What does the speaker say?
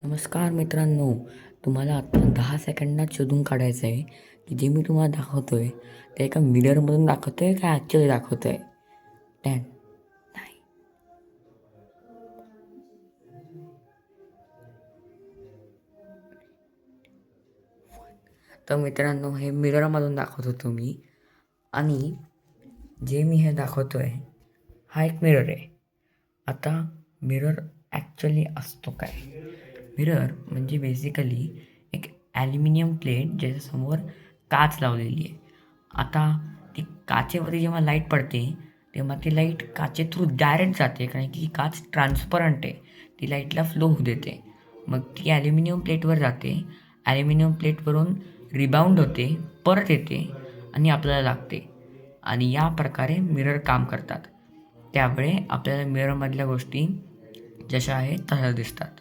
नमस्कार मित्रांनो, तुम्हाला आत्ता 10 सेकंदात शोधून काढायचं आहे की जे मी तुम्हाला दाखवतोय ते एका मिररमधून दाखवतोय का ॲक्च्युअली दाखवतोय. 10, 9. तर मित्रांनो, हे मिररमधून दाखवत होतो मी. आणि जे मी हे दाखवतोय हा एक मिरर आहे. आता मिरर ॲक्च्युअली असतो काय? मिरर म्हणजे बेसिकली एक ॲल्युमिनियम प्लेट ज्याच्यासमोर काच लावलेली आहे. आता ती काचेवरती जेव्हा लाईट पडते तेव्हा ती लाईट काचे थ्रू डायरेक्ट जाते, कारण की काच ट्रान्सपरंट आहे. ती लाईटला फ्लो होऊ देते. मग ती ॲल्युमिनियम प्लेटवर जाते. ॲल्युमिनियम प्लेटवरून रिबाउंड होते, परत येते आणि आपल्याला लागते. आणि या प्रकारे मिरर काम करतात. त्यामुळे आपल्याला मिररमधल्या गोष्टी जशा आहेत तशा दिसतात.